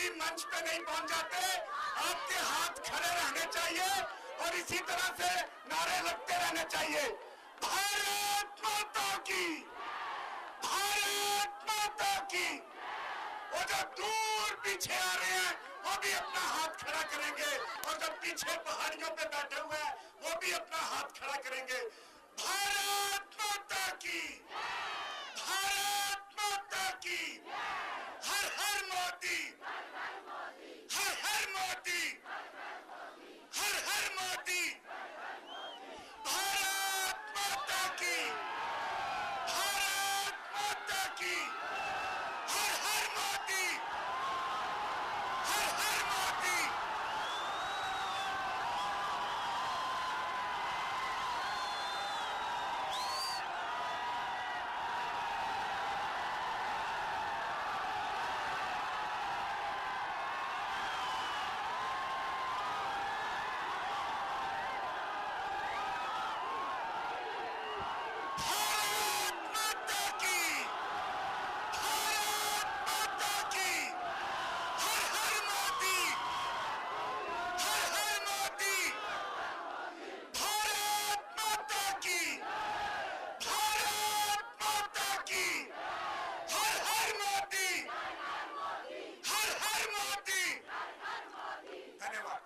मोदी मंच पे नहीं पहुंच जाते, आपके हाथ खड़े रहने चाहिए और इसी तरह से नारे लगते रहने चाहिए। भारत माता की, भारत माता की। वो जो दूर पीछे आ रहे हैं वो भी अपना हाथ खड़ा करेंगे, और जो पीछे पहाड़ियों पे बैठे हुए हैं वो भी अपना हाथ खड़ा करेंगे। भारत माता की, भारत माता की। हर हर मोदी, हर हर मोदी, हर हर मोदी। भारत माता की, भारत माता की। हर हर मोदी, हर हर मोदी। भारत माता की, भारत माता की। हर हर मोदी, हर हर मोदी। भारत माता की, भारत माता की। हर हर मोदी, हर हर मोदी। धन्यवाद।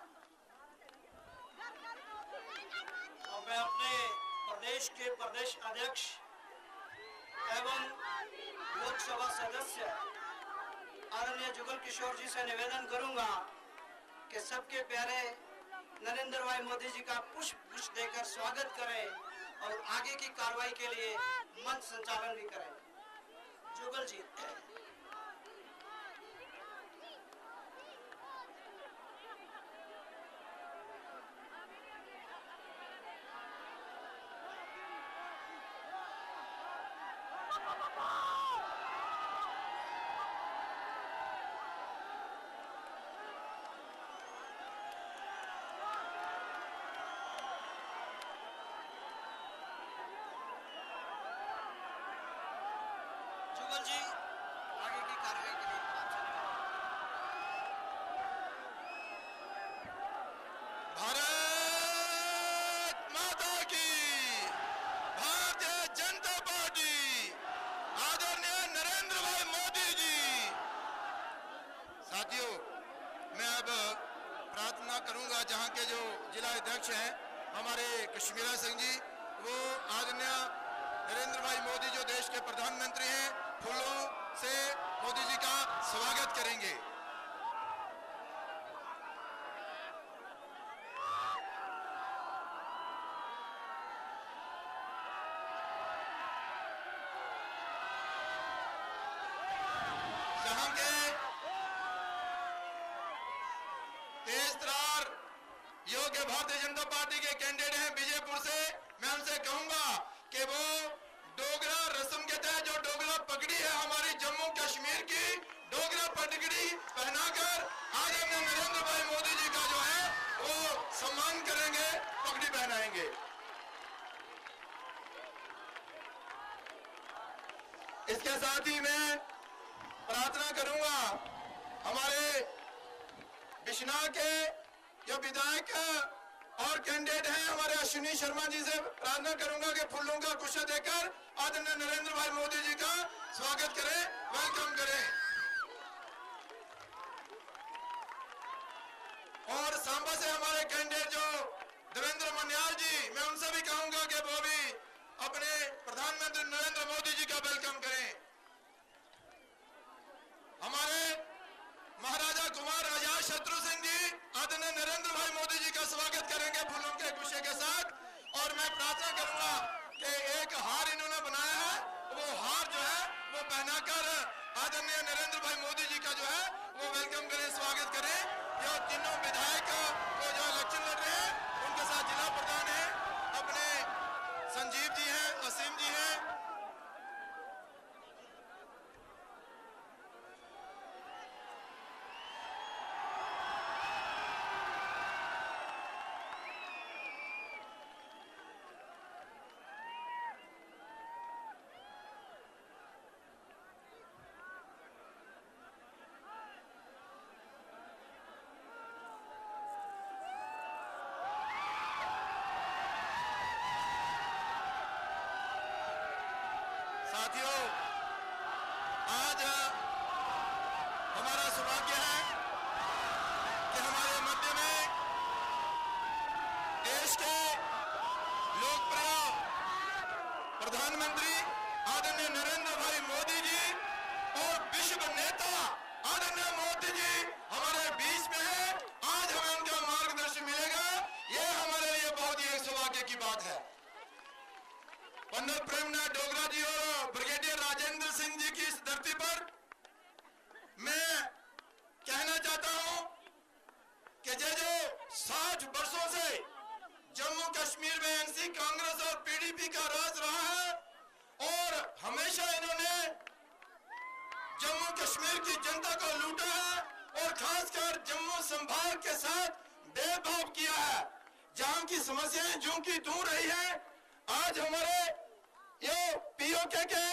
और मैं अपने प्रदेश के प्रदेश अध्यक्ष एवं लोकसभा सदस्य आदरणीय जुगल किशोर जी से निवेदन करूंगा कि सबके प्यारे नरेंद्र भाई मोदी जी का पुष्प देकर स्वागत करें और आगे की कार्रवाई के लिए मंच संचालन भी करें। जुगल जी। जुगल जी, आगे की कार्रवाई के लिए आपसे भारत माता की, भारतीय जनता पार्टी, आदरणीय नरेंद्र भाई मोदी जी। साथियों, मैं अब प्रार्थना करूंगा जहां के जो जिला अध्यक्ष हैं हमारे कश्मीरा सिंह जी, वो आदरणीय नरेंद्र भाई मोदी जो देश के प्रधानमंत्री हैं, फूलों से मोदी जी का स्वागत करेंगे। जहां के तेज तरार योग्य भारतीय जनता पार्टी के कैंडिडेट हैं बीजेपुर से, मैं उनसे कहूंगा कि वो डोगरा रस्म के तहत जो डोगरा पगड़ी है हमारी जम्मू कश्मीर की, डोगरा पगड़ी पहनाकर आदरणीय नरेंद्र भाई मोदी जी का जो है वो सम्मान करेंगे, पगड़ी पहनाएंगे। इसके साथ ही मैं प्रार्थना करूंगा हमारे बिश्नाह के जो विधायक और कैंडिडेट हैं हमारे अश्विनी शर्मा जी से प्रार्थना करूंगा कि फूलों का गुच्छा देकर आदरणीय नरेंद्र भाई मोदी जी का स्वागत करें, वेलकम करें। और सांबा से हमारे कैंडिडेट जो देवेंद्र मन्याल जी, मैं उनसे भी कहूंगा कि वो भी अपने प्रधानमंत्री नरेंद्र मोदी जी का वेलकम करें। हमारे महाराजा कुमार आजाद शत्रु सिंह जी आदरणीय नरेंद्र भाई मोदी जी का स्वागत करेंगे फूलों के गुच्छे के साथ। और मैं प्रार्थना करूंगा कि एक हार इन्होंने बनाया है, वो हार जो है वो पहनाकर आदरणीय नरेंद्र भाई मोदी जी का जो है वो वेलकम करें, स्वागत करें। जो तीनों विधायक को जो इलेक्शन लड़ रहे हैं उनके साथ जिला प्रधान है अपने संजीव जी हैं, असीम जी हैं। पंडित प्रेमनाथ डोगरा जी और ब्रिगेडियर राजेंद्र सिंह जी की इस धरती पर मैं कहना चाहता हूं कि जो 60 वर्षों से जम्मू कश्मीर में एनसी कांग्रेस और पीडीपी का राज रहा है और हमेशा इन्होंने जम्मू कश्मीर की जनता को लूटा है और खासकर जम्मू संभाग के साथ भेदभाव किया है। जहां की समस्याएं जो की दूर रही है, आज हमारे ये पीओके के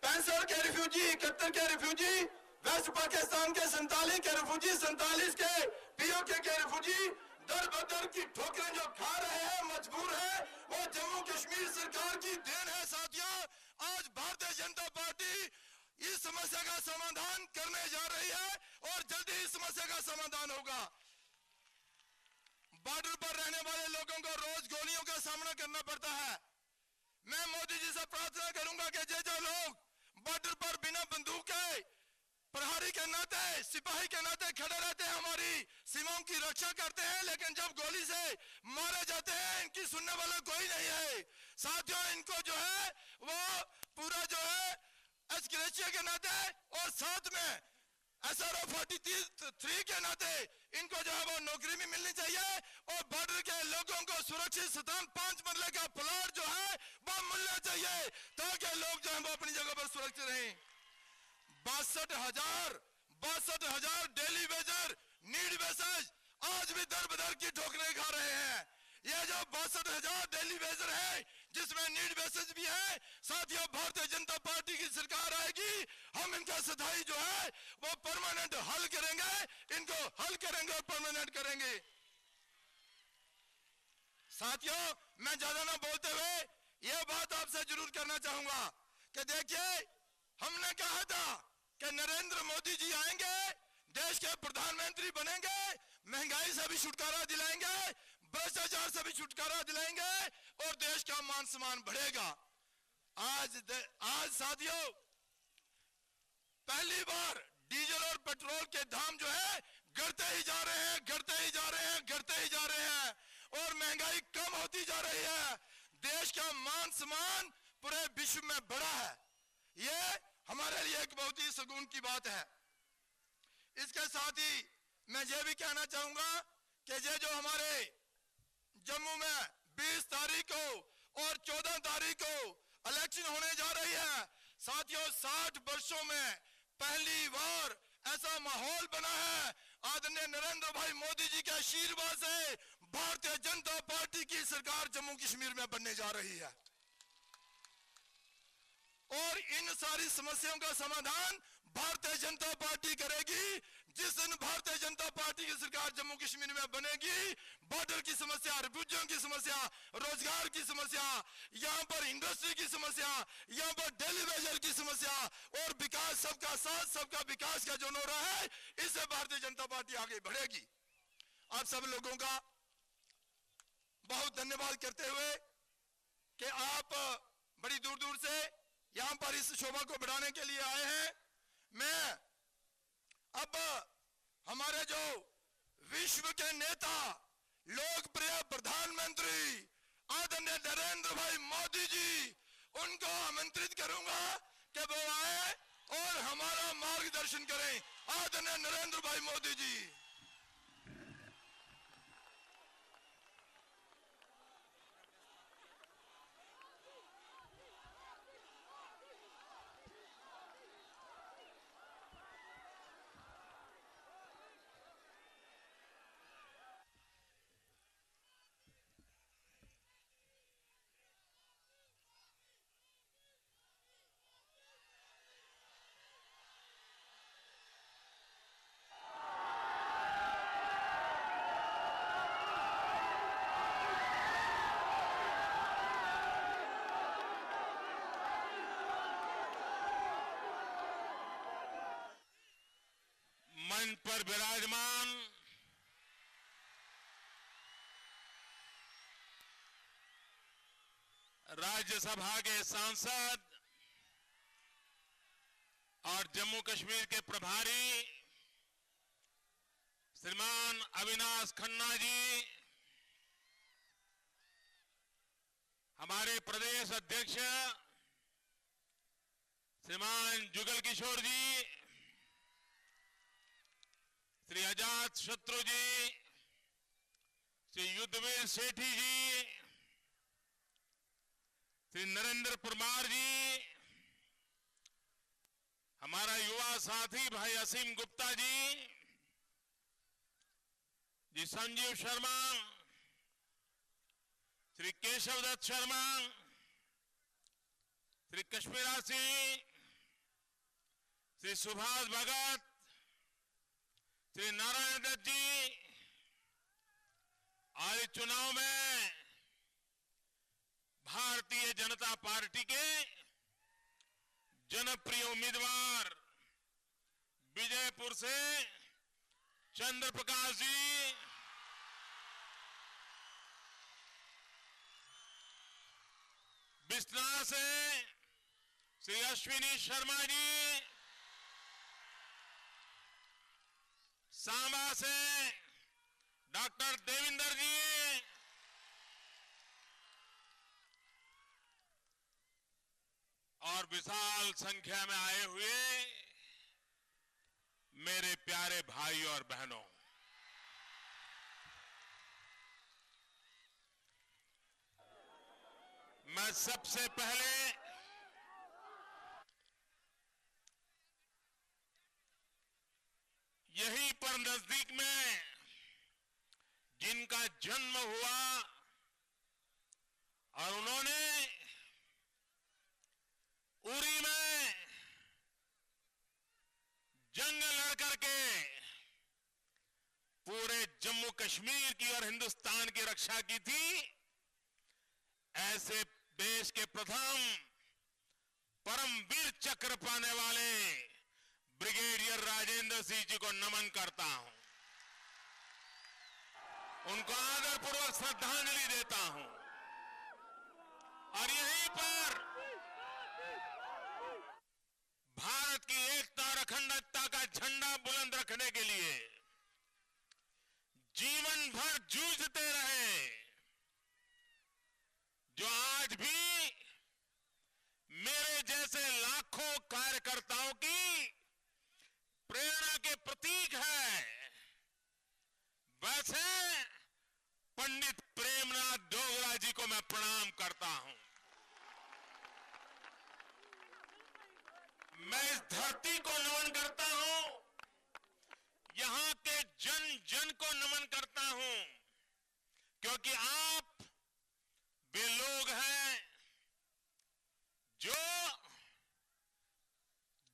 65 के रिफ्यूजी, 71 के रिफ्यूजी, वेस्ट पाकिस्तान के 47 के रिफ्यूजी, 47 के पीओके के रिफ्यूजी दर बदर की ठोकरें जो खा रहे हैं, मजबूर है, वो जम्मू कश्मीर सरकार की देन है। साथियों, आज भारतीय जनता पार्टी इस समस्या का समाधान करने जा रही है और जल्दी इस समस्या का समाधान होगा। बॉर्डर पर रहने वाले लोगों को रोज गोलियों का सामना करना पड़ता है। मैं मोदी जी से प्रार्थना करूंगा कि जो लोग बॉर्डर पर बिना बंदूक के प्रहरी के नाते, सिपाही के नाते खड़े रहते हैं, हमारी सीमाओं की रक्षा करते हैं, लेकिन जब गोली से मारे जाते हैं इनकी सुनने वाला कोई नहीं है। साथियों, इनको जो है वो पूरा जो है एस्केलेशिया के नाते और साथ में SRO 43 के नाते इनको जो है वो नौकरी भी मिलनी चाहिए और बॉर्डर के लोगों को सुरक्षित स्थान 5 मरले का प्लॉट जो है वो मिलना चाहिए ताकि लोग जो है वो अपनी जगह पर सुरक्षित रहें। 62,000 डेली वेजर नीड बेसिस आज भी दर बदर की ठोकरें खा रहे हैं। ये जो 62,000 डेली वेजर है जिसमें नीड बेसिस भी है, साथियों भारतीय जनता पार्टी की सरकार आएगी, हम इनका स्थायी जो है वो परमानेंट हल करेंगे, इनको हल करेंगे और परमानेंट करेंगे। साथियों, मैं ज्यादा ना बोलते हुए ये बात आपसे जरूर करना चाहूंगा कि देखिए, हमने कहा था कि नरेंद्र मोदी जी आएंगे, देश के प्रधानमंत्री बनेंगे, महंगाई से भी छुटकारा दिलाएंगे, भ्रष्टाचार से भी छुटकारा दिलाएंगे और देश का मान सम्मान बढ़ेगा। आज साथियों, पहली बार डीजल और पेट्रोल के दाम जो है गिरते ही जा रहे हैं, गिरते ही जा रहे हैं, गिरते ही जा रहे हैं और महंगाई कम होती जा रही है। देश का मान सम्मान पूरे विश्व में बढ़ा है। ये हमारे लिए एक बहुत ही सुकून की बात है। इसके साथ ही मैं ये भी कहना चाहूंगा कि ये जो हमारे जम्मू में 20 तारीख को और 14 तारीख को इलेक्शन होने जा रही है, साथियों 60 वर्षों में पहली बार ऐसा माहौल बना है। आदरणीय नरेंद्र भाई मोदी जी के आशीर्वाद से भारतीय जनता पार्टी की सरकार जम्मू कश्मीर में बनने जा रही है और इन सारी समस्याओं का समाधान भारतीय जनता पार्टी करेगी। जिस दिन भारतीय जनता पार्टी की सरकार जम्मू कश्मीर में बनेगी, बॉर्डर की समस्या, रिफ्यूजियों की समस्या, रोजगार की समस्या, यहाँ पर इंडस्ट्री की समस्या, यहाँ पर डेली वेजर की समस्या और विकास, सबका साथ सबका विकास का जो नारा है, इससे भारतीय जनता पार्टी आगे बढ़ेगी। आप सब लोगों का बहुत धन्यवाद करते हुए कि आप बड़ी दूर दूर से यहां पर इस शोभा को बढ़ाने के लिए आए हैं। मैं अब हमारे जो विश्व के नेता, लोकप्रिय प्रधानमंत्री आदरणीय नरेंद्र भाई मोदी जी, उनको आमंत्रित करूंगा कि वो आए और हमारा मार्गदर्शन करें। आदरणीय नरेंद्र भाई मोदी जी। मंच पर विराजमान राज्यसभा के सांसद और जम्मू कश्मीर के प्रभारी श्रीमान अविनाश खन्ना जी, हमारे प्रदेश अध्यक्ष श्रीमान जुगल किशोर जी, श्री अजात शत्रु जी, श्री युद्धवीर सेठी जी, श्री नरेंद्र परमार जी, हमारा युवा साथी भाई असीम गुप्ता जी, जी संजीव शर्मा, श्री केशव दत्त शर्मा, श्री कश्मीरा सिंह, श्री सुभाष भगत, श्री नारायण दत्त जी, आज चुनाव में भारतीय जनता पार्टी के जनप्रिय उम्मीदवार विजयपुर से चंद्र प्रकाश जी, बिस्ना से श्री अश्विनी शर्मा जी, सांबा से डॉक्टर देविंदर जी, और विशाल संख्या में आए हुए मेरे प्यारे भाई और बहनों, मैं सबसे पहले यहीं पर नजदीक में जिनका जन्म हुआ और उन्होंने उरी में जंग लड़ करके पूरे जम्मू कश्मीर की और हिंदुस्तान की रक्षा की थी, ऐसे देश के प्रथम परमवीर चक्र पाने वाले ब्रिगेडियर राजेंद्र सिंह जी को नमन करता हूं, उनको आदरपूर्वक श्रद्धांजलि देता हूं। और यहीं पर भारत की एकता और अखंडता का झंडा बुलंद रखने के लिए जीवन भर जूझते रहे, जो आज भी मेरे जैसे लाखों कार्यकर्ताओं की प्रेरणा के प्रतीक है, वैसे पंडित प्रेमनाथ डोगरा जी को मैं प्रणाम करता हूं। मैं इस धरती को नमन करता हूं, यहां के जन जन को नमन करता हूं, क्योंकि आप वे लोग हैं जो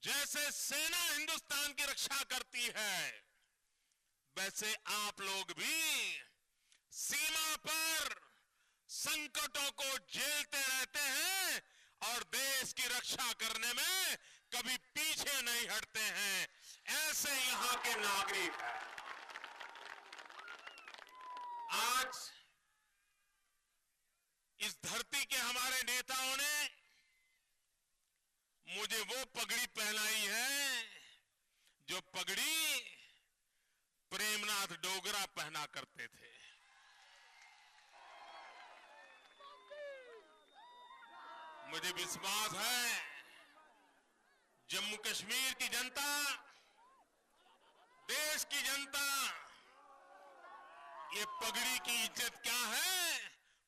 जैसे सेना हिंदुस्तान की रक्षा करती है, वैसे आप लोग भी सीमा पर संकटों को झेलते रहते हैं और देश की रक्षा करने में कभी पीछे नहीं हटते हैं। ऐसे यहां के नागरिक हैं। आज इस धरती के हमारे नेताओं ने मुझे वो पगड़ी पहनाई है जो पगड़ी प्रेमनाथ डोगरा पहना करते थे। मुझे विश्वास है जम्मू कश्मीर की जनता, देश की जनता ये पगड़ी की इज्जत क्या है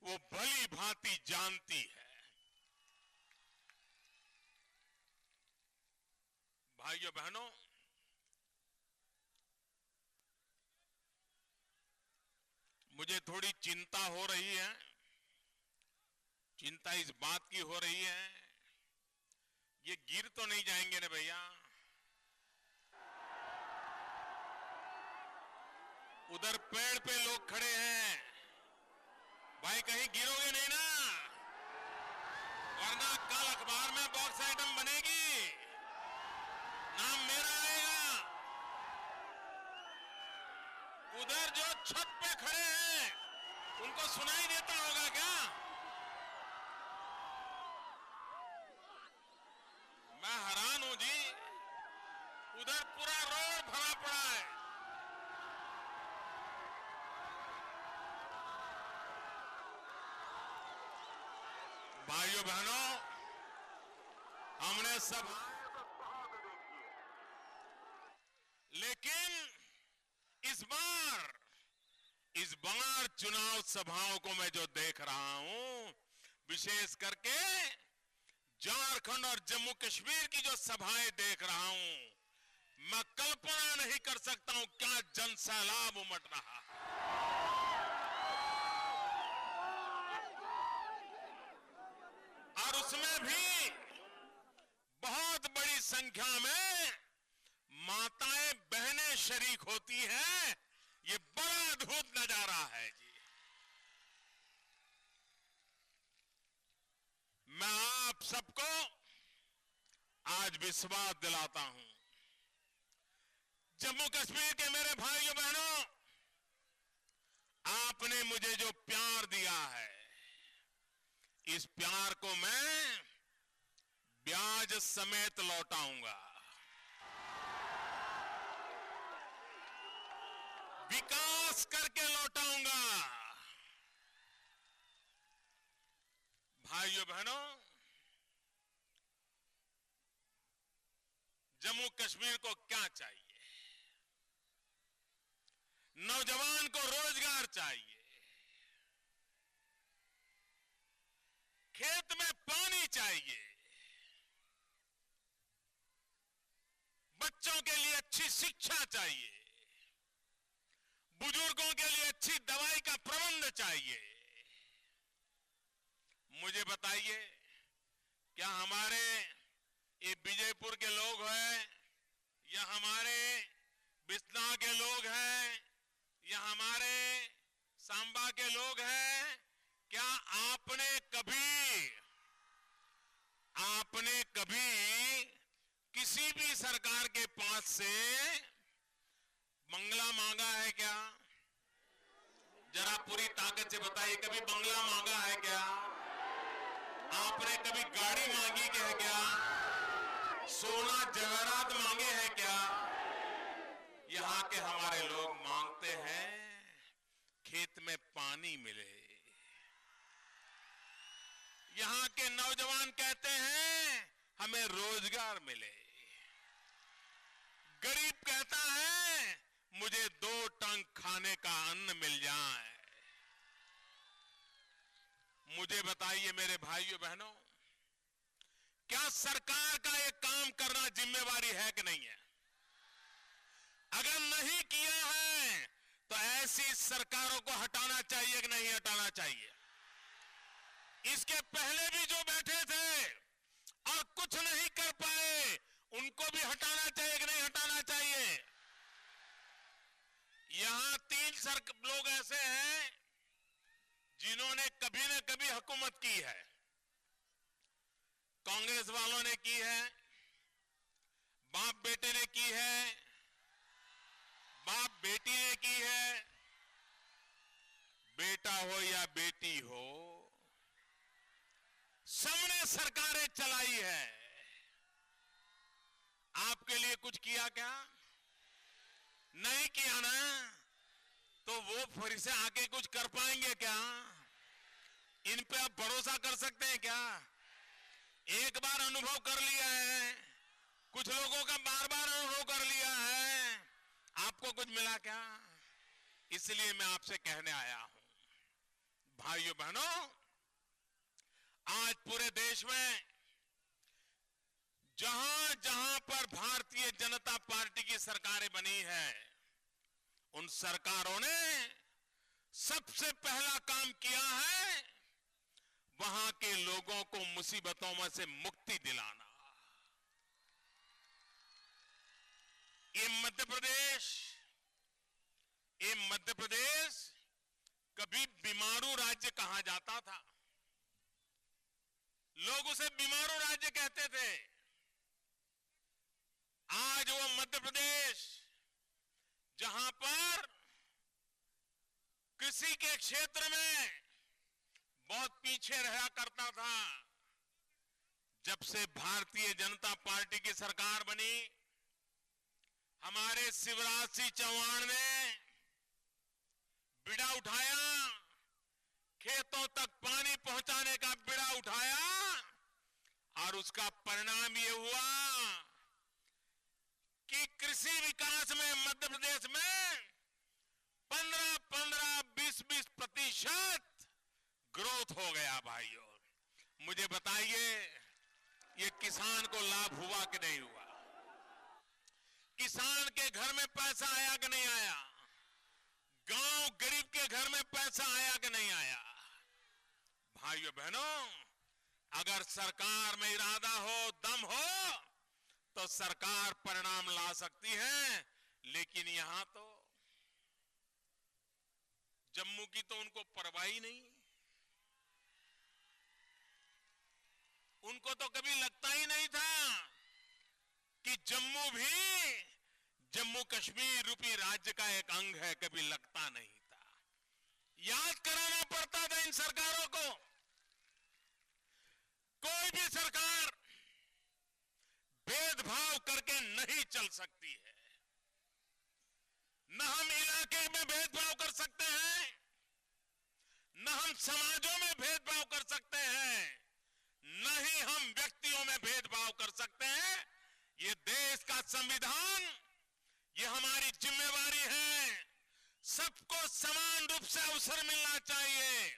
वो भली भांति जानती है। भाइयों बहनों, मुझे थोड़ी चिंता हो रही है। चिंता इस बात की हो रही है, ये गिर तो नहीं जाएंगे ना भैया? उधर पेड़ पे लोग खड़े हैं, भाई कहीं गिरोगे नहीं ना? वरना कल अखबार में बॉक्स आइटम बनेगी, नाम मेरा आएगा। उधर जो छत पे खड़े हैं उनको सुनाई देता होगा क्या? मैं हैरान हूं जी, उधर पूरा रोड भरा पड़ा है। भाइयों बहनों, हमने सब, लेकिन इस बार चुनाव सभाओं को मैं जो देख रहा हूं, विशेष करके झारखंड और जम्मू कश्मीर की जो सभाएं देख रहा हूं, मैं कल्पना नहीं कर सकता हूं क्या जनसैलाब उमट रहा है। और उसमें भी बहुत बड़ी संख्या में माताएं बहनें शरीक होती हैं। ये बड़ा अद्भुत नजारा है जी। मैं आप सबको आज विश्वास दिलाता हूं, जम्मू कश्मीर के मेरे भाइयों बहनों, आपने मुझे जो प्यार दिया है, इस प्यार को मैं ब्याज समेत लौटाऊंगा। विकास करके लौटाऊंगा। भाइयों बहनों, जम्मू कश्मीर को क्या चाहिए? नौजवान को रोजगार चाहिए, खेत में पानी चाहिए, बच्चों के लिए अच्छी शिक्षा चाहिए, बुजुर्गों के लिए अच्छी दवाई का प्रबंध चाहिए। मुझे बताइए, क्या हमारे ये विजयपुर के लोग हैं, या हमारे बिस्ना के लोग हैं, या हमारे सांबा के लोग हैं, क्या आपने कभी किसी भी सरकार के पास से बंगला मांगा है क्या? जरा पूरी ताकत से बताइए, कभी बंगला मांगा है क्या? आपने कभी गाड़ी मांगी है क्या? सोना जवाहरात मांगे हैं क्या? यहां के हमारे लोग मांगते हैं खेत में पानी मिले। यहां के नौजवान कहते हैं हमें रोजगार मिले। गरीब कहता है मुझे 2 टंक खाने का अन्न मिल जाए। मुझे बताइए मेरे भाइयों बहनों, क्या सरकार का ये काम करना जिम्मेवारी है कि नहीं है? अगर नहीं किया है तो ऐसी सरकारों को हटाना चाहिए कि नहीं हटाना चाहिए? इसके पहले भी जो बैठे थे और कुछ नहीं कर पाए, उनको भी हटाना चाहिए कि नहीं हटाना चाहिए? यहां 3 लोग ऐसे हैं जिन्होंने कभी न कभी हुकूमत की है। कांग्रेस वालों ने की है, बाप बेटे ने की है, बाप बेटी ने की है। बेटा हो या बेटी हो, सबने सरकारें चलाई है। आपके लिए कुछ किया क्या? नहीं किया ना, तो वो फिर से आके कुछ कर पाएंगे क्या? इन पे आप भरोसा कर सकते हैं क्या? एक बार अनुभव कर लिया है, कुछ लोगों का बार बार अनुभव कर लिया है, आपको कुछ मिला क्या? इसलिए मैं आपसे कहने आया हूं, भाइयों बहनों, आज पूरे देश में जहां जहां पर भारतीय जनता पार्टी की सरकारें बनी है, उन सरकारों ने सबसे पहला काम किया है वहां के लोगों को मुसीबतों में से मुक्ति दिलाना। ये मध्य प्रदेश कभी बीमारू राज्य कहा जाता था। लोग उसे बीमारू राज्य कहते थे। आज वो मध्य प्रदेश जहां पर कृषि के क्षेत्र में बहुत पीछे रहा करता था, जब से भारतीय जनता पार्टी की सरकार बनी, हमारे शिवराज सिंह चौहान ने बीड़ा उठाया, खेतों तक पानी पहुंचाने का बीड़ा उठाया और उसका परिणाम ये हुआ कि कृषि विकास में मध्य प्रदेश में 15-15, 20-20% ग्रोथ हो गया भाइयों। मुझे बताइए ये किसान को लाभ हुआ कि नहीं हुआ? किसान के घर में पैसा आया कि नहीं आया? गांव गरीब के घर में पैसा आया कि नहीं आया? भाइयों बहनों, अगर सरकार में इरादा हो, दम हो, तो सरकार परिणाम ला सकती है। लेकिन यहां तो जम्मू की तो उनको परवाह ही नहीं। उनको तो कभी लगता ही नहीं था कि जम्मू भी जम्मू कश्मीर रूपी राज्य का एक अंग है, कभी लगता नहीं था। याद कराना पड़ता था इन सरकारों को। कोई भी सरकार भेदभाव करके नहीं चल सकती है। न हम इलाके में भेदभाव कर सकते हैं, न हम समाजों में भेदभाव कर सकते हैं, न ही हम व्यक्तियों में भेदभाव कर सकते हैं। ये देश का संविधान, ये हमारी जिम्मेवारी है। सबको समान रूप से अवसर मिलना चाहिए,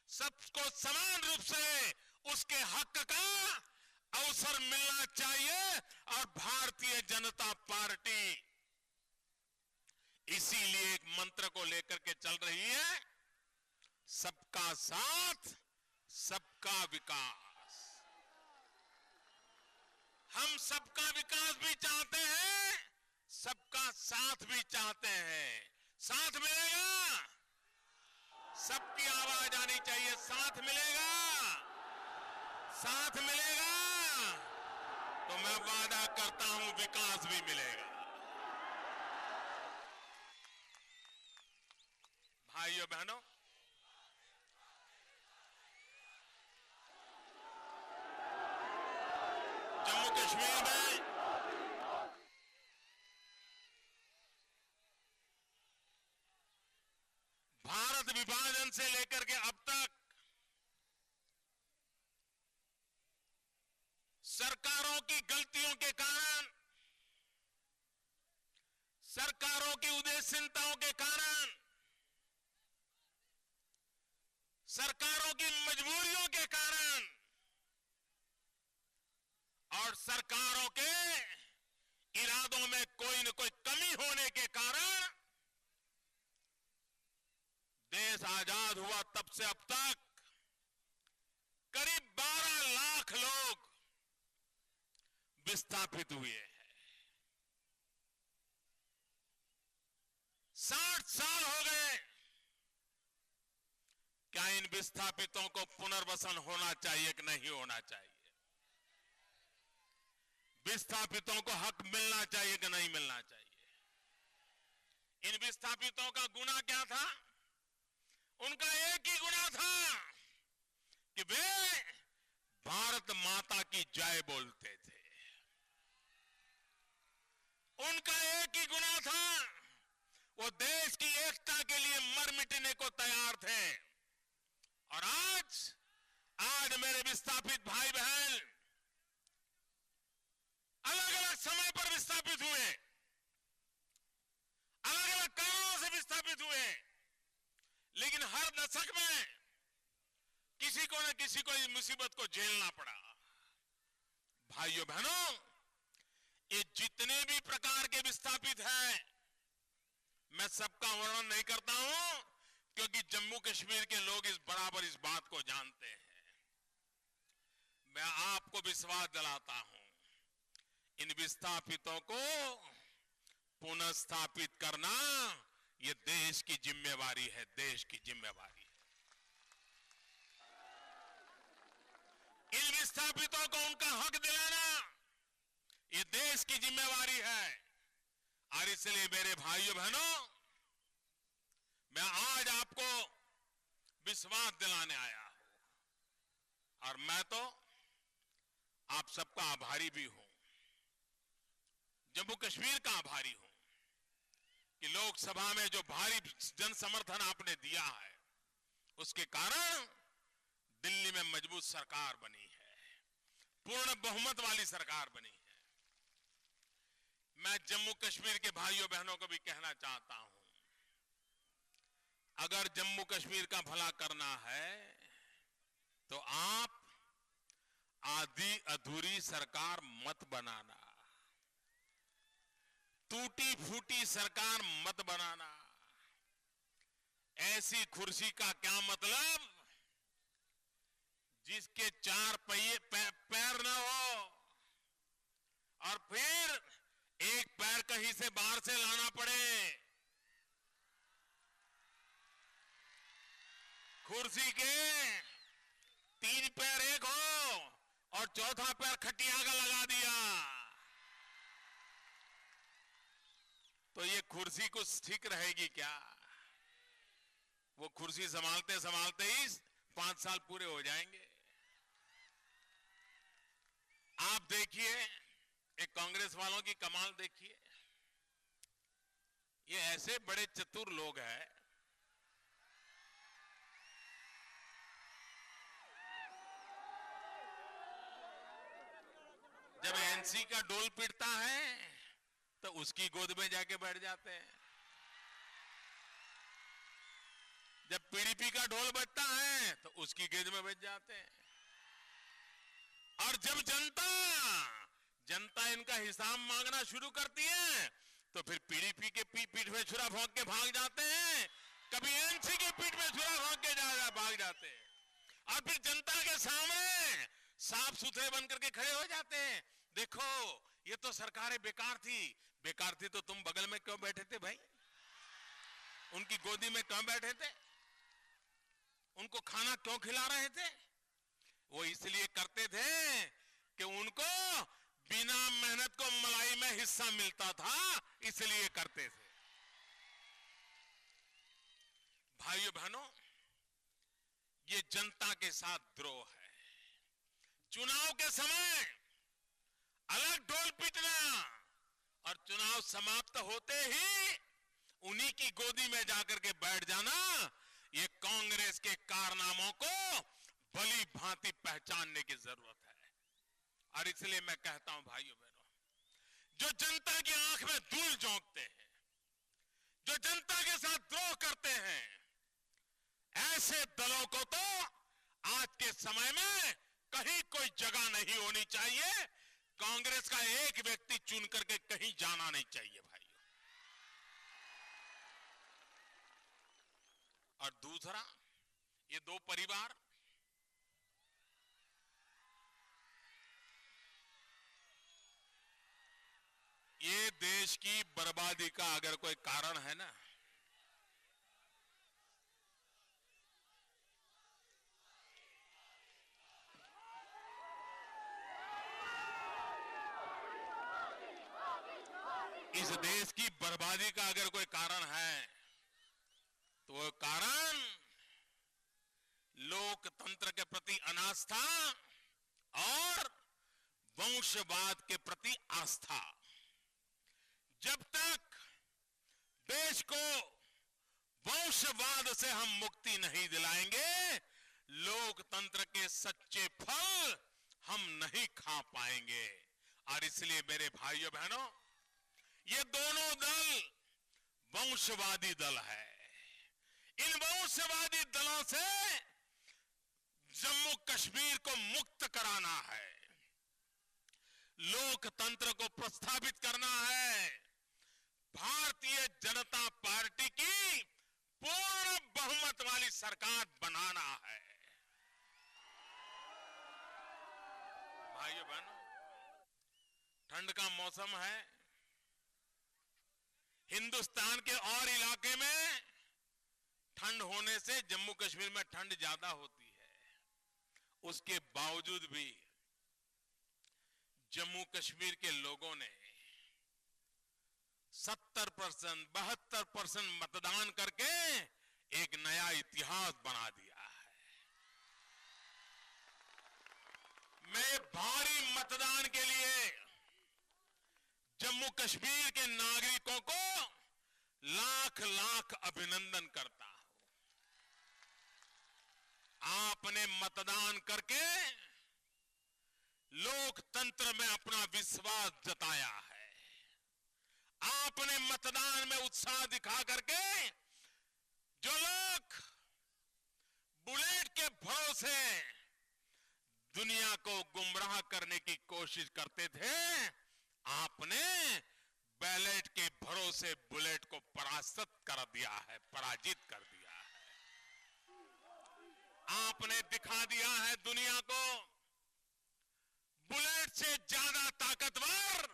सबको समान रूप से उसके हक का अवसर मिलना चाहिए। और भारतीय जनता पार्टी इसीलिए एक मंत्र को लेकर के चल रही है, सबका साथ, सबका विकास। हम सबका विकास भी चाहते हैं, सबका साथ भी चाहते हैं। साथ मिलेगा? सबकी आवाज आनी चाहिए। साथ मिलेगा? साथ मिलेगा तो मैं वादा करता हूं विकास भी मिलेगा। भाइयों बहनों, जम्मू कश्मीर में भारत विभाजन से लेकर के अब तक सरकारों की गलतियों के कारण, सरकारों की उदासीनताओं के कारण, सरकारों की मजबूरियों के कारण और सरकारों के इरादों में कोई न कोई कमी होने के कारण देश आजाद हुआ तब से अब तक करीब 12 लाख लोग विस्थापित हुए हैं। 60 साल हो गए। क्या इन विस्थापितों को पुनर्वसन होना चाहिए कि नहीं होना चाहिए? विस्थापितों को हक मिलना चाहिए कि नहीं मिलना चाहिए? इन विस्थापितों का गुनाह क्या था? उनका एक ही गुनाह था कि वे भारत माता की जय बोलते थे। उनका एक ही गुनाह था, वो देश की एकता के लिए मर मिटने को तैयार थे। और आज मेरे विस्थापित भाई बहन अलग अलग समय पर विस्थापित हुए, अलग अलग कारणों से विस्थापित हुए, लेकिन हर दशक में किसी को न किसी को इस मुसीबत को झेलना पड़ा। भाइयों बहनों, ये जितने भी प्रकार के विस्थापित हैं, मैं सबका वर्णन नहीं करता हूं, क्योंकि जम्मू कश्मीर के लोग बराबर इस बात को जानते हैं। मैं आपको विश्वास दिलाता हूं, इन विस्थापितों को पुनः स्थापित करना ये देश की जिम्मेवारी है, देश की जिम्मेवारी है। इन विस्थापितों को उनका हक दिलाना ये देश की जिम्मेवारी है। और इसलिए मेरे भाइयों बहनों, मैं आज आपको विश्वास दिलाने आया हूं। और मैं तो आप सबका आभारी भी हूं, जम्मू कश्मीर का आभारी हूं कि लोकसभा में जो भारी जन समर्थन आपने दिया है, उसके कारण दिल्ली में मजबूत सरकार बनी है, पूर्ण बहुमत वाली सरकार बनी है। मैं जम्मू कश्मीर के भाइयों बहनों को भी कहना चाहता हूं, अगर जम्मू कश्मीर का भला करना है तो आप आधी अधूरी सरकार मत बनाना, टूटी फूटी सरकार मत बनाना। ऐसी कुर्सी का क्या मतलब जिसके चार पहिए पैर न हो और फिर एक पैर कहीं से बाहर से लाना पड़े। कुर्सी के तीन पैर एक हो और चौथा पैर खटिया का लगा दिया तो ये कुर्सी कुछ ठीक रहेगी क्या? वो कुर्सी संभालते संभालते ही 5 साल पूरे हो जाएंगे। आप देखिए, एक कांग्रेस वालों की कमाल देखिए, ये ऐसे बड़े चतुर लोग हैं, जब एनसी का डोल पीटता है तो उसकी गोद में जाके बैठ जाते हैं, जब पीडीपी का ढोल बजता है तो उसकी गोद में बैठ जाते हैं, और जब जनता इनका हिसाब मांगना शुरू करती है तो फिर पीडीपी के पीठ में छुरा भोंक के भाग जाते हैं, कभी एनसी के पीठ में छुरा भोंक के भाग जाते हैं, और फिर जनता के सामने साफ सुथरे बनकर के खड़े हो जाते हैं। देखो, ये तो सरकारें बेकार थी तो तुम बगल में क्यों बैठे थे भाई? उनकी गोदी में क्यों बैठे थे? उनको खाना क्यों खिला रहे थे? वो इसलिए करते थे कि उनको बिना मेहनत को मलाई में हिस्सा मिलता था, इसलिए करते थे। भाइयों बहनों, ये जनता के साथ द्रोह है। चुनाव के समय अलग ढोल पीटना और चुनाव समाप्त होते ही उन्हीं की गोदी में जाकर के बैठ जाना, ये कांग्रेस के कारनामों को भली भांति पहचानने की जरूरत है। और इसलिए मैं कहता हूं भाइयों बहनों, जो जनता की आंख में धूल झोंकते हैं, जो जनता के साथ द्रोह करते हैं, ऐसे दलों को तो आज के समय में कहीं कोई जगह नहीं होनी चाहिए। कांग्रेस का एक व्यक्ति चुन करके कहीं जाना नहीं चाहिए भाइयों। और दूसरा, ये दो परिवार ये देश की बर्बादी का अगर कोई कारण है ना, इस देश की बर्बादी का अगर कोई कारण है तो वो कारण लोकतंत्र के प्रति अनास्था और वंशवाद के प्रति आस्था। जब तक देश को वंशवाद से हम मुक्ति नहीं दिलाएंगे, लोकतंत्र के सच्चे फल हम नहीं खा पाएंगे। और इसलिए मेरे भाइयों बहनों, ये दोनों दल वंशवादी दल है। इन वंशवादी दलों से जम्मू कश्मीर को मुक्त कराना है, लोकतंत्र को प्रस्थापित करना है, भारतीय जनता पार्टी की पूर्ण बहुमत वाली सरकार बनाना है। भाइयों बहनों, ठंड का मौसम है, हिंदुस्तान के और इलाके में ठंड होने से जम्मू कश्मीर में ठंड ज्यादा होती है। उसके बावजूद भी जम्मू कश्मीर के लोगों ने 70%, 72% मतदान करके एक नया इतिहास बना दिया है। मैं भारी मतदान के लिए जम्मू कश्मीर के नागरिकों को लाख लाख अभिनंदन करता हूं। आपने मतदान करके लोकतंत्र में अपना विश्वास जताया है। आपने मतदान में उत्साह दिखा करके जो लोग बुलेट के भरोसे दुनिया को गुमराह करने की कोशिश करते थे, आपने बैलेट के भरोसे बुलेट को परास्त कर दिया है, पराजित कर दिया है। आपने दिखा दिया है दुनिया को बुलेट से ज्यादा ताकतवर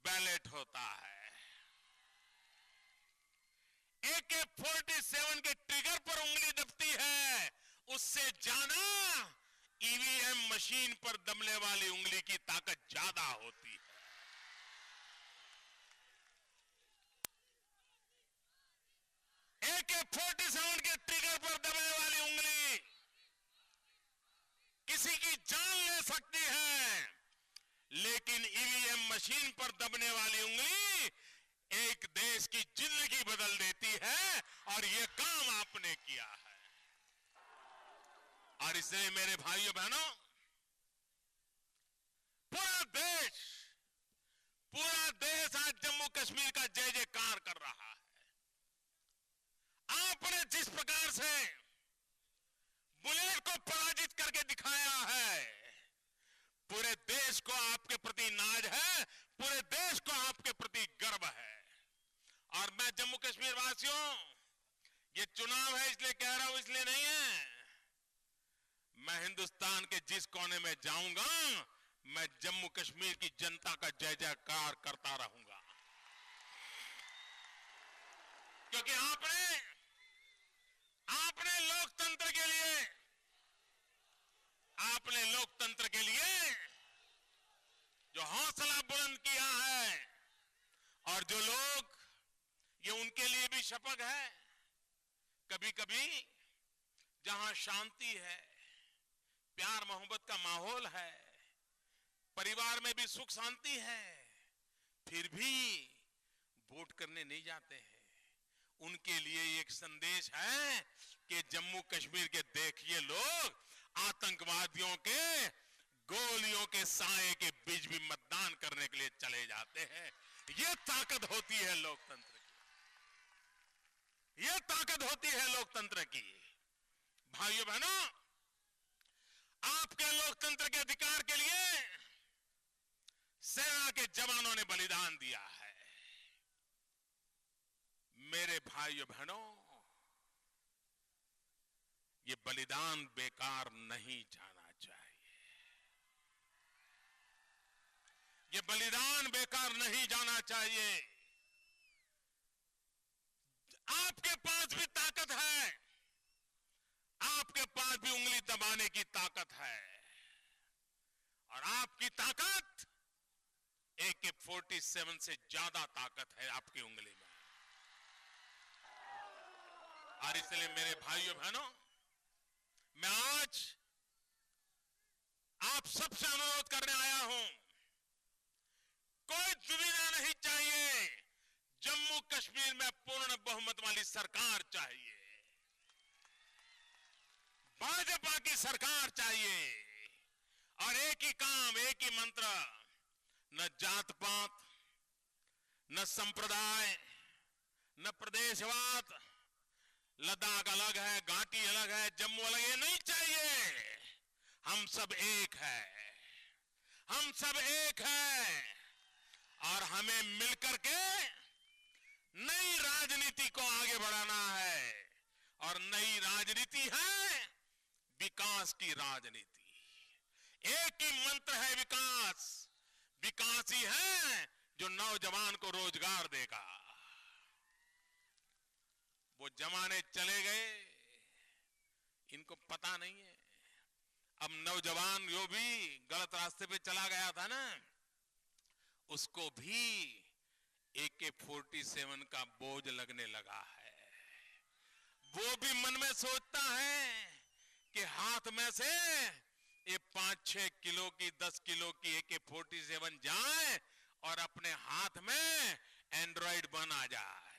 बैलेट होता है। AK-47 के ट्रिगर पर उंगली दबती है, उससे ज्यादा ईवीएम मशीन पर दबने वाली उंगली की ताकत ज्यादा होती है। AK-47 के ट्रिगर पर दबने वाली उंगली किसी की जान ले सकती है, लेकिन ईवीएम मशीन पर दबने वाली उंगली एक देश की जिंदगी बदल देती है, और यह काम आपने किया है। और इसलिए मेरे भाइयों बहनों, पूरा देश आज जम्मू कश्मीर का जय जयकार कर रहा है। आपने जिस प्रकार से बुलेट को पराजित करके दिखाया है, पूरे देश को आपके प्रति नाज है, पूरे देश को आपके प्रति गर्व है। और मैं जम्मू कश्मीर वासियों, ये चुनाव है इसलिए कह रहा हूं, इसलिए नहीं है। मैं हिंदुस्तान के जिस कोने में जाऊंगा, मैं जम्मू कश्मीर की जनता का जय जयकार करता रहूंगा, क्योंकि आपने लोकतंत्र के लिए जो हौसला बुलंद किया है, और जो लोग, ये उनके लिए भी शपथ है, कभी कभी जहां शांति है, प्यार मोहब्बत का माहौल है, परिवार में भी सुख शांति है, फिर भी वोट करने नहीं जाते हैं। उनके लिए एक संदेश है कि जम्मू कश्मीर के देखिए लोग आतंकवादियों के गोलियों के साए के बीच भी मतदान करने के लिए चले जाते हैं। ये ताकत होती है लोकतंत्र की, ये ताकत होती है लोकतंत्र की। भाइयों बहनों, आपके लोकतंत्र के अधिकार के लिए सेना के जवानों ने बलिदान दिया है। मेरे भाइयों बहनों, ये बलिदान बेकार नहीं जाना चाहिए, ये बलिदान बेकार नहीं जाना चाहिए। आपके पास भी ताकत है, आपके पास भी उंगली दबाने की ताकत है, और आपकी ताकत AK-47 से ज्यादा ताकत है आपकी उंगली में। और इसलिए मेरे भाइयों बहनों, मैं आज आप सबसे अनुरोध करने आया हूं, कोई दुविधा नहीं चाहिए, जम्मू कश्मीर में पूर्ण बहुमत वाली सरकार चाहिए, भाजपा की सरकार चाहिए। और एक ही काम, एक ही मंत्र, न जात पात, न संप्रदाय, न प्रदेशवाद, लद्दाख अलग है, घाटी अलग है, जम्मू अलग है, ये नहीं चाहिए। हम सब एक है, हम सब एक है, और हमें मिलकर के नई राजनीति को आगे बढ़ाना है। और नई राजनीति है विकास की राजनीति। एक ही मंत्र है विकास, विकास ही है जो नौजवान को रोजगार देगा। वो जमाने चले गए, इनको पता नहीं है। अब नौजवान जो भी गलत रास्ते पे चला गया था ना, उसको भी AK-47 का बोझ लगने लगा है। वो भी मन में सोचता है कि हाथ में से ये 5-6 किलो की, 10 किलो की AK-47 जाए और अपने हाथ में एंड्रॉइड बन आ जाए।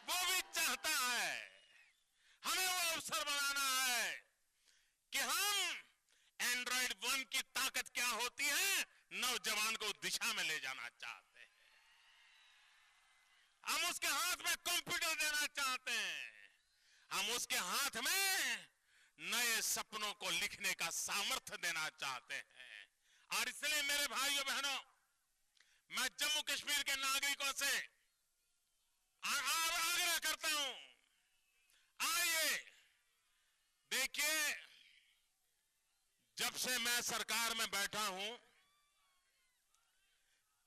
वो भी चाहता है, हमें वो अवसर बनाना है कि हम एंड्रॉइड 1 की ताकत क्या होती है, नौजवान को दिशा में ले जाना चाहते हैं। हम उसके हाथ में कंप्यूटर देना चाहते हैं। हम उसके हाथ में नए सपनों को लिखने का सामर्थ्य देना चाहते हैं। और इसलिए मेरे भाइयों बहनों, मैं जम्मू कश्मीर के नागरिकों से आग्रह करता हूं, आइए देखिए, जब से मैं सरकार में बैठा हूं,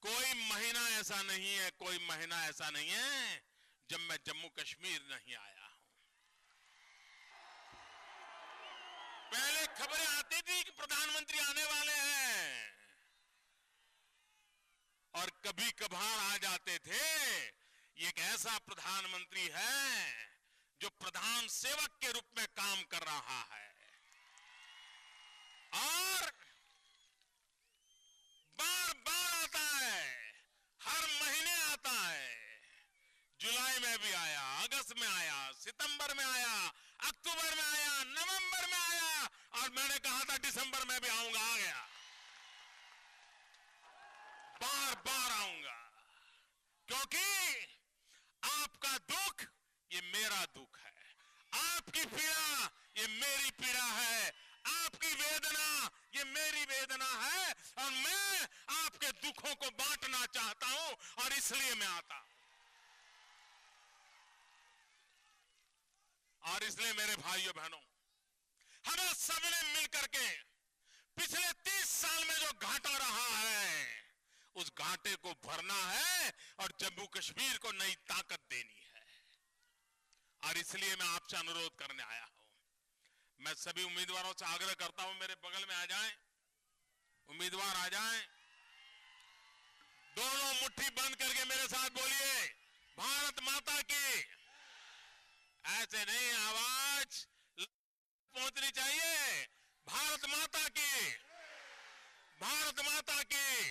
कोई महीना ऐसा नहीं है, कोई महीना ऐसा नहीं है जब मैं जम्मू कश्मीर नहीं आया हूं। पहले खबरें आती थी कि प्रधानमंत्री आने वाले हैं, और कभी कभार आ जाते थे, ये एक ऐसा प्रधानमंत्री है जो प्रधान सेवक के रूप में काम कर रहा है। और बार बार आता है, हर महीने आता है। जुलाई में भी आया, अगस्त में आया, सितंबर में आया, अक्टूबर में आया, नवंबर में आया, और मैंने कहा था दिसंबर में भी आऊंगा, आ गया। बार बार आऊंगा, क्योंकि आपका दुख ये मेरा दुख है, आपकी पीड़ा ये मेरी पीड़ा है, आपकी वेदना ये मेरी वेदना है, और मैं आपके दुखों को बांटना चाहता हूं, और इसलिए मैं आता हूं। और इसलिए मेरे भाइयों बहनों, हमें सबने मिलकर के पिछले 30 साल में जो घाटा रहा है, उस घाटे को भरना है और जम्मू कश्मीर को नई ताकत देनी है। और इसलिए मैं आपसे अनुरोध करने आया हूं। मैं सभी उम्मीदवारों से आग्रह करता हूं, मेरे बगल में आ जाएं, उम्मीदवार आ जाएं, दोनों मुट्ठी बंद करके मेरे साथ बोलिए, भारत माता की। ऐसे नहीं, आवाज पहुंचनी चाहिए, भारत माता की, भारत माता की।